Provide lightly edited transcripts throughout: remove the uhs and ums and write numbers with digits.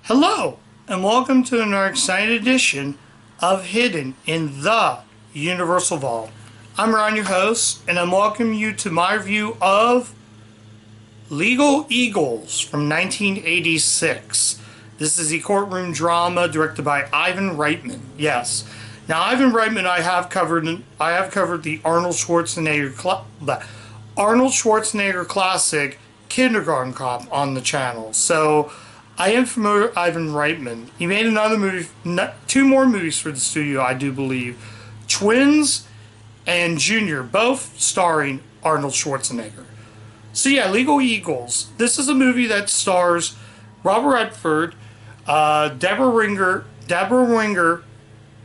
Hello, and welcome to another exciting edition of Hidden in the Universal Vault. I'm Ryne, your host, and I'm welcoming you to my review of Legal Eagles from 1986. This is a courtroom drama directed by Ivan Reitman. Yes. Now, Ivan Reitman, I have covered the Arnold Schwarzenegger classic Kindergarten Cop on the channel. So I am familiar with Ivan Reitman. He made another movie, two more movies for the studio, I do believe. Twins and Junior, both starring Arnold Schwarzenegger. So yeah, Legal Eagles. This is a movie that stars Robert Redford, Deborah Winger,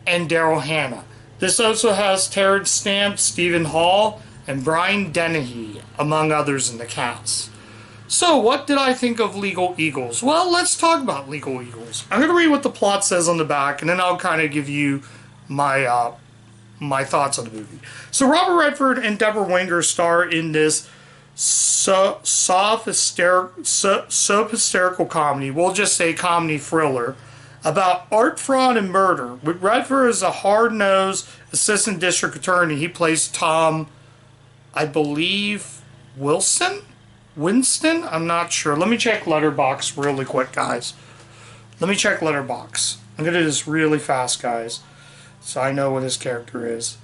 and Daryl Hannah. This also has Terrence Stamp, Stephen Hall, and Brian Dennehy, among others in the cast. So, what did I think of Legal Eagles? Well, let's talk about Legal Eagles. I'm going to read what the plot says on the back, and then I'll kind of give you my my thoughts on the movie. So, Robert Redford and Deborah Winger star in this soap hysterical comedy. We'll just say comedy thriller about art fraud and murder. With Redford as a hard-nosed assistant district attorney, he plays Tom, I believe, Winston? I'm not sure. Let me check Letterboxd really quick, guys. Let me check Letterboxd. I'm going to do this really fast, guys, so I know what his character is.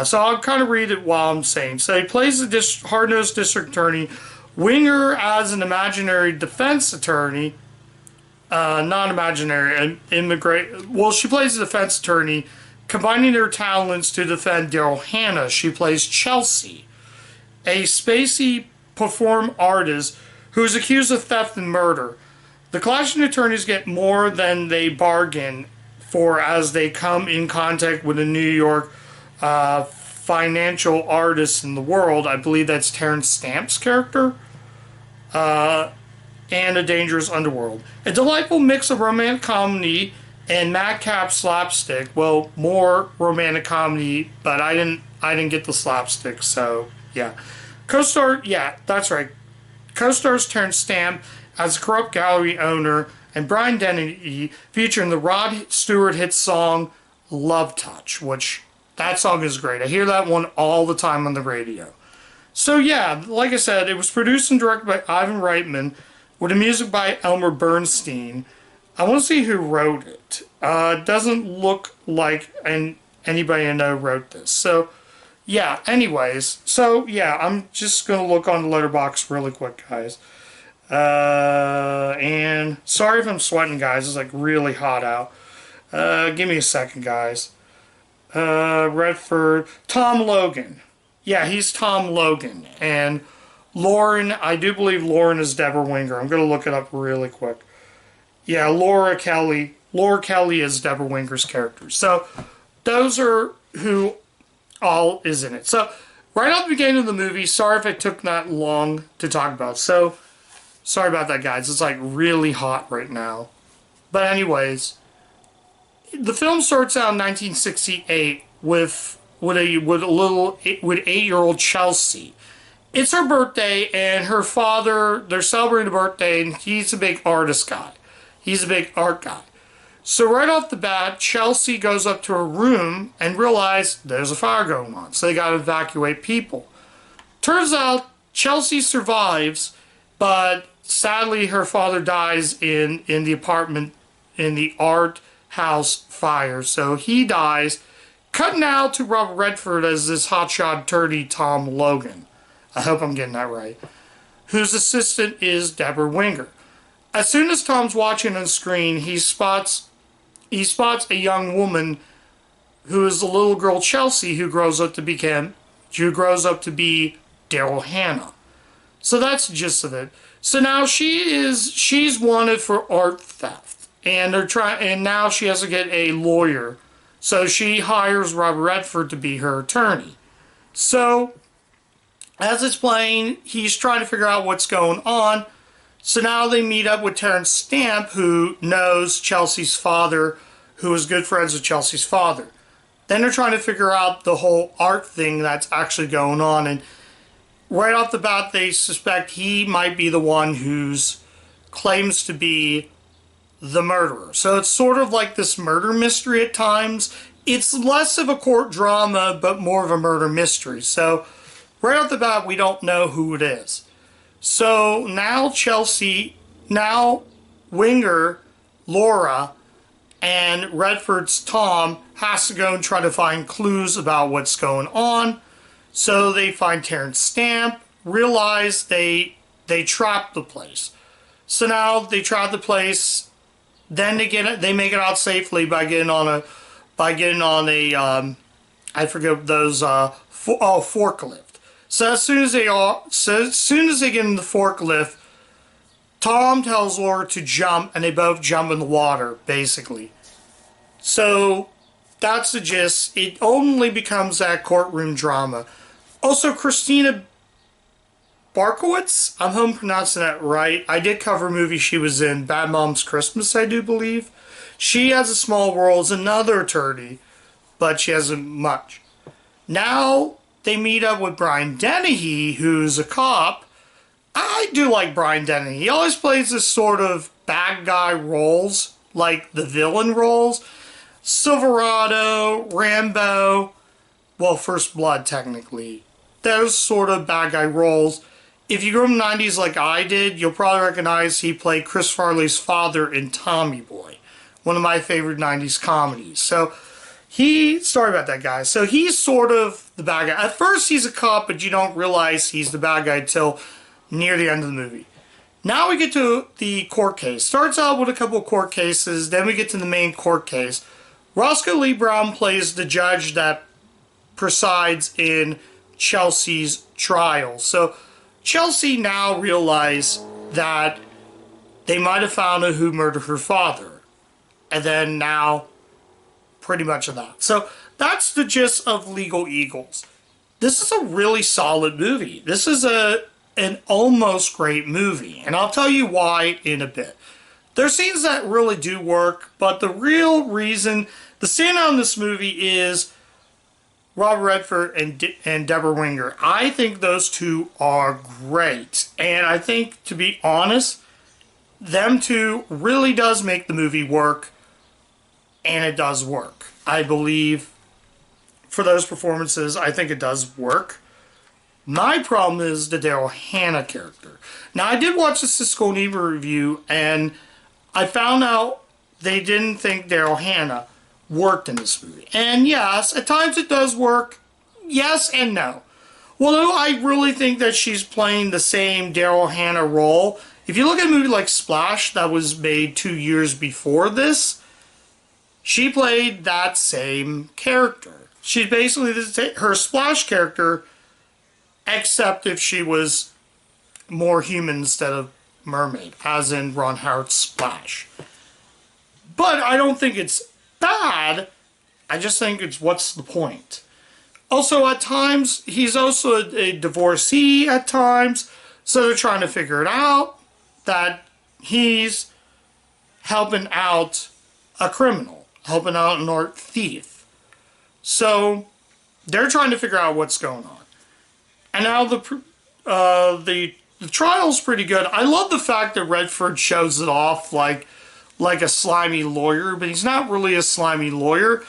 So I'll kind of read it while I'm saying. So he plays the hard-nosed district attorney. Winger as an imaginary defense attorney. Not imaginary, well, she plays a defense attorney, combining their talents to defend Daryl Hannah. She plays Chelsea, a spacey perform artist who is accused of theft and murder. The clashing attorneys get more than they bargain for as they come in contact with a New York financial artist in the world. I believe that's Terrence Stamp's character. And a dangerous underworld. A delightful mix of romantic comedy and madcap slapstick. Well, more romantic comedy, but I didn't get the slapstick, so yeah. That's right. Co-stars Terrence Stamp as a corrupt gallery owner and Brian Dennehy featuring the Rod Stewart hit song Love Touch, which that song is great. I hear that one all the time on the radio. So yeah, like I said, it was produced and directed by Ivan Reitman with the music by Elmer Bernstein. I want to see who wrote it. It doesn't look like anybody I know wrote this. So yeah, anyways. So yeah, I'm just going to look on the Letterboxd really quick, guys. And sorry if I'm sweating, guys. It's like really hot out. Give me a second, guys. Redford. Tom Logan. Yeah, he's Tom Logan. And Lauren, I do believe Lauren is Deborah Winger. I'm going to look it up really quick. Yeah, Laura Kelly is Deborah Winger's character. So those are who all is in it. So right off the beginning of the movie, sorry if it took that long to talk about. So sorry about that, guys. It's like really hot right now. But anyways, the film starts out in 1968 with 8-year-old Chelsea. It's her birthday, and her father, they're celebrating a birthday, and he's a big artist guy. He's a big art guy. So right off the bat, Chelsea goes up to her room and realizes there's a fire going on. So they got to evacuate people. Turns out Chelsea survives, but sadly her father dies in the apartment, in the art house fire. So he dies. Cutting out to Robert Redford as this hotshot attorney, Tom Logan. I hope I'm getting that right. Whose assistant is Deborah Winger. As soon as Tom's watching on screen, he spots a young woman who is the little girl Chelsea, who grows up to be Daryl Hannah. So that's the gist of it. So now she's wanted for art theft, and now she has to get a lawyer. So she hires Robert Redford to be her attorney. So as it's playing, he's trying to figure out what's going on. So now they meet up with Terrence Stamp, who knows Chelsea's father, who is good friends with Chelsea's father. Then they're trying to figure out the whole art thing that's actually going on. And right off the bat, they suspect he might be the one who's claims to be the murderer. So it's sort of like this murder mystery at times. It's less of a court drama, but more of a murder mystery. So right off the bat, we don't know who it is. So now now Winger, Laura, and Redford's Tom has to go and try to find clues about what's going on. So they find Terrence Stamp, realize they trapped the place. So now they trap the place. Then they make it out safely by getting on a I forget those forklift. So as soon as they get in the forklift, Tom tells Laura to jump, and they both jump in the water, basically. So that's the gist. It only becomes that courtroom drama. Also, Christina Barkowitz, I'm hoping I'm pronouncing that right. I did cover a movie she was in, Bad Moms Christmas, I do believe. She has a small role as another attorney, but she hasn't much. Now they meet up with Brian Dennehy, who's a cop. I do like Brian Dennehy. He always plays this sort of bad guy roles, like the villain roles. Silverado, Rambo, well, First Blood, technically. Those sort of bad guy roles. If you grew up in the 90s like I did, you'll probably recognize he played Chris Farley's father in Tommy Boy, one of my favorite 90s comedies. So sorry about that, guy. So he's sort of the bad guy. At first, he's a cop, but you don't realize he's the bad guy until near the end of the movie. Now we get to the court case. Starts out with a couple of court cases, then we get to the main court case. Roscoe Lee Brown plays the judge that presides in Chelsea's trial. So Chelsea now realizes that they might have found out who murdered her father. And then now, pretty much of that. So that's the gist of Legal Eagles. This is a really solid movie. This is an almost great movie. And I'll tell you why in a bit. There's scenes that really do work, but the real reason, the standout in this movie is Robert Redford and Deborah Winger. I think those two are great. And I think, to be honest, them two really does make the movie work. And it does work. I believe for those performances, I think it does work. My problem is the Daryl Hannah character. Now, I did watch the Siskel and Ebert review, and I found out they didn't think Daryl Hannah worked in this movie. And yes, at times it does work. Yes and no. Well, I really think that she's playing the same Daryl Hannah role. If you look at a movie like Splash that was made 2 years before this, she played that same character. She's basically her Splash character, except if she was more human instead of mermaid, as in Ron Howard's Splash. But I don't think it's bad. I just think it's what's the point. Also, at times, he's also a divorcee at times, so they're trying to figure it out that he's helping out a criminal, helping out an art thief. So they're trying to figure out what's going on. And now the trial's pretty good. I love the fact that Redford shows it off like a slimy lawyer, but he's not really a slimy lawyer.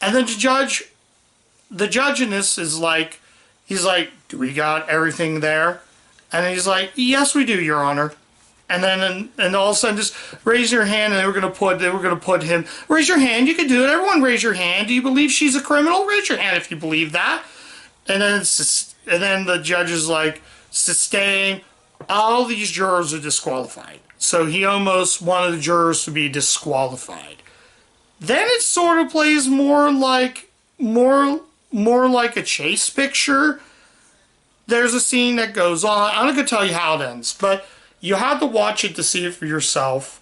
And then the judge in this is like, he's like, do we got everything there? And he's like, yes, we do, Your Honor. And then and all of a sudden, just raise your hand, and they were gonna put him. Raise your hand. You can do it. Everyone, raise your hand. Do you believe she's a criminal? Raise your hand if you believe that. And then the judge is like, sustain. All these jurors are disqualified. So he almost wanted the jurors to be disqualified. Then it sort of plays more like a chase picture. There's a scene that goes on. I'm not gonna tell you how it ends, but you have to watch it to see it for yourself.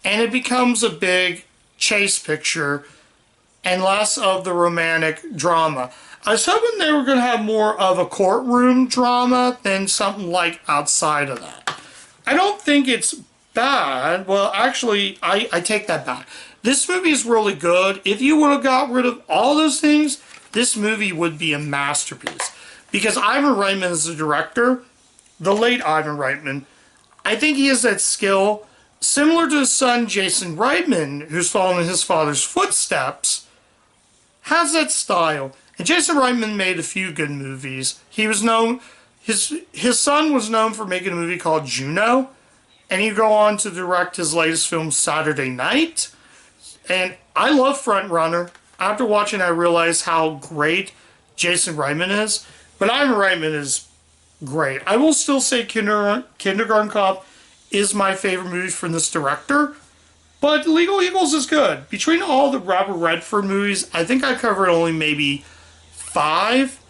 And it becomes a big chase picture and less of the romantic drama. I was hoping they were going to have more of a courtroom drama than something like outside of that. I don't think it's bad. Well, actually, I take that back. This movie is really good. If you would have got rid of all those things, this movie would be a masterpiece. Because Ivan Reitman is the director, the late Ivan Reitman. I think he has that skill similar to his son Jason Reitman, who's following his father's footsteps, has that style. And Jason Reitman made a few good movies. He was known, his son was known for making a movie called Juno, and he'd go on to direct his latest film, Saturday Night. And I love Front Runner. After watching, I realized how great Jason Reitman is. But Ivan Reitman is great. I will still say Kindergarten Cop is my favorite movie from this director. But Legal Eagles is good. Between all the Robert Redford movies, I think I covered only maybe 5.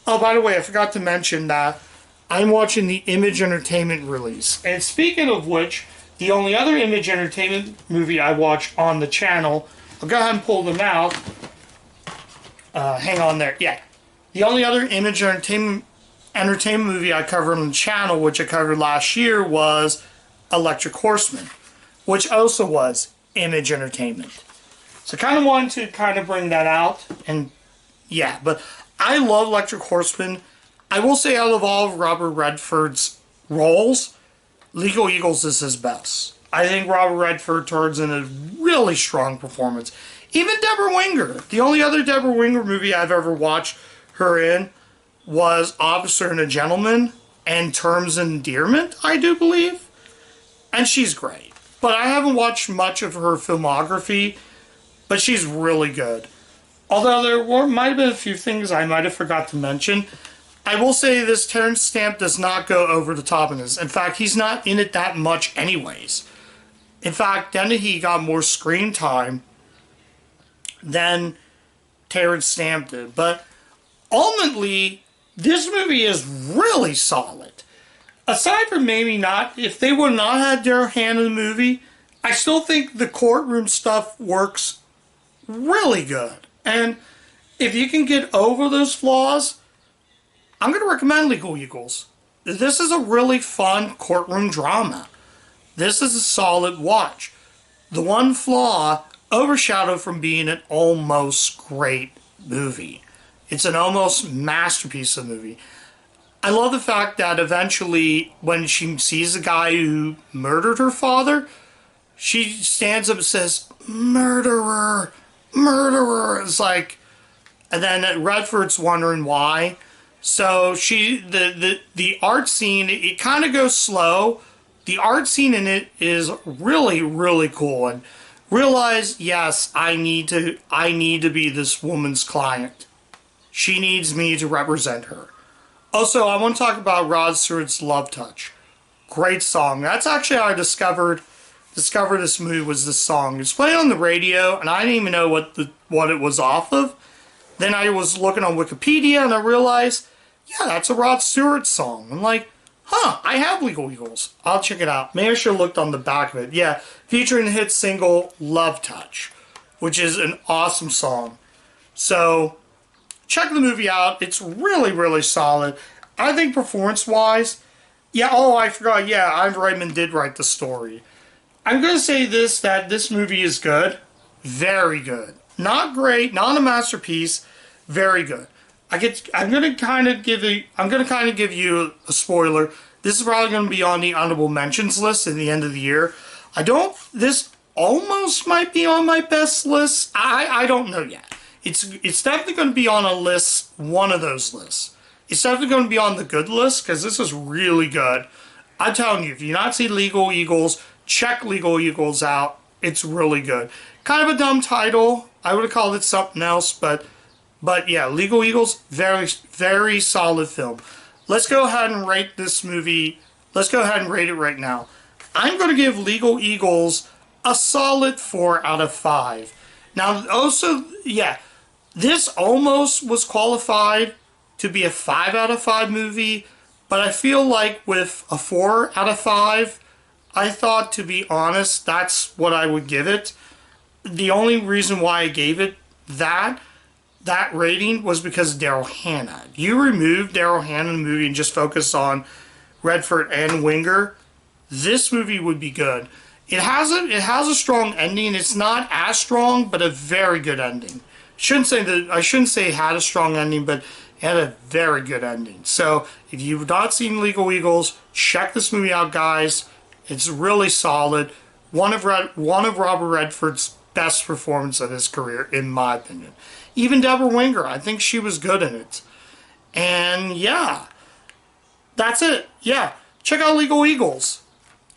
Oh, by the way, I forgot to mention that I'm watching the Image Entertainment release. And speaking of which, the only other Image Entertainment movie I watched on the channel, I'll go ahead and pull them out. Hang on there. Yeah. The only other Image Entertainment movie I covered on the channel, which I covered last year, was Electric Horseman, which also was Image Entertainment. So I kind of wanted to kind of bring that out. And yeah, but I love Electric Horseman. I will say out of all of Robert Redford's roles, Legal Eagles is his best. I think Robert Redford turns in a really strong performance. Even Deborah Winger. The only other Deborah Winger movie I've ever watched her in was Officer and a Gentleman and Terms and Endearment, I do believe. And she's great. But I haven't watched much of her filmography, but she's really good. Although there might have been a few things I might have forgot to mention. I will say this, Terrence Stamp does not go over the top in this. In fact, he's not in it that much anyways. In fact, Dennehy got more screen time than Terrence Stamp did. But ultimately, this movie is really solid. Aside from maybe not, if they would not have Daryl Hannah in the movie, I still think the courtroom stuff works really good. And if you can get over those flaws, I'm going to recommend Legal Eagles. This is a really fun courtroom drama. This is a solid watch. The one flaw overshadowed from being an almost great movie. It's an almost masterpiece of a movie. I love the fact that eventually when she sees the guy who murdered her father, she stands up and says, "Murderer, murderer." It's like, and then Redford's wondering why. So the art scene, it kind of goes slow. The art scene in it is really, really cool. And realize, yes, I need to be this woman's client. She needs me to represent her. Also, I want to talk about Rod Stewart's Love Touch. Great song. That's actually how I discovered this movie, was this song. It's playing on the radio, and I didn't even know what it was off of. Then I was looking on Wikipedia, and I realized, yeah, that's a Rod Stewart song. I'm like, I have Legal Eagles. I'll check it out. Maybe I should have looked on the back of it. Yeah, featuring the hit single Love Touch, which is an awesome song. So, check the movie out. It's really, really solid. I think performance-wise, yeah, oh, I forgot, yeah, Ivan Reitman did write the story. I'm going to say this, that this movie is good. Very good. Not great, not a masterpiece, very good. I'm going to kind of give you a spoiler. This is probably going to be on the honorable mentions list at the end of the year. This almost might be on my best list. I don't know yet. It's definitely going to be on a list, one of those lists. It's definitely going to be on the good list, because this is really good. I'm telling you, if you not see Legal Eagles, check Legal Eagles out. It's really good. Kind of a dumb title. I would have called it something else, but yeah, Legal Eagles, very, very solid film. Let's go ahead and rate this movie. Let's go ahead and rate it right now. I'm going to give Legal Eagles a solid 4 out of 5. Now, also, yeah, this almost was qualified to be a 5 out of 5 movie, but I feel like with a 4 out of 5, I thought, to be honest, that's what I would give it. The only reason why I gave it that rating was because of Daryl Hannah. If you remove Daryl Hannah in the movie and just focus on Redford and Winger, this movie would be good. It has a strong ending. It's not as strong, but a very good ending. I shouldn't say it had a strong ending, but it had a very good ending. So if you've not seen Legal Eagles, check this movie out, guys. It's really solid, one of Robert Redford's best performances of his career, in my opinion. Even Deborah Winger, I think she was good in it. And yeah, that's it. Yeah, check out Legal Eagles.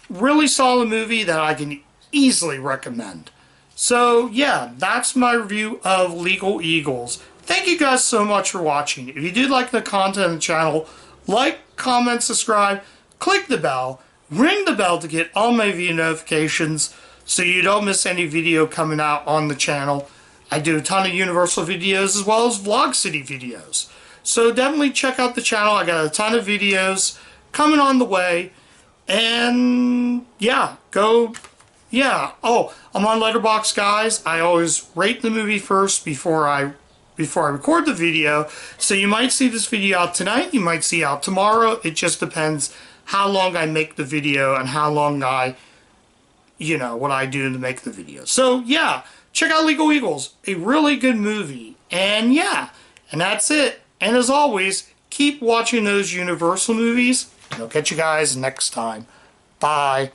Really solid movie that I can easily recommend. So yeah, that's my review of Legal Eagles. Thank you guys so much for watching. If you did like the content of the channel, like, comment, subscribe, click the bell, ring the bell to get all my video notifications so you don't miss any video coming out on the channel. I do a ton of Universal videos as well as Vlog City videos. So definitely check out the channel. I got a ton of videos coming on the way. And yeah, go. Yeah. Oh, I'm on Letterboxd, guys. I always rate the movie first before I record the video. So you might see this video out tonight. You might see it out tomorrow. It just depends how long I make the video and how long what I do to make the video. So yeah, check out Legal Eagles. A really good movie. And yeah, and that's it. And as always, keep watching those Universal movies. And I'll catch you guys next time. Bye.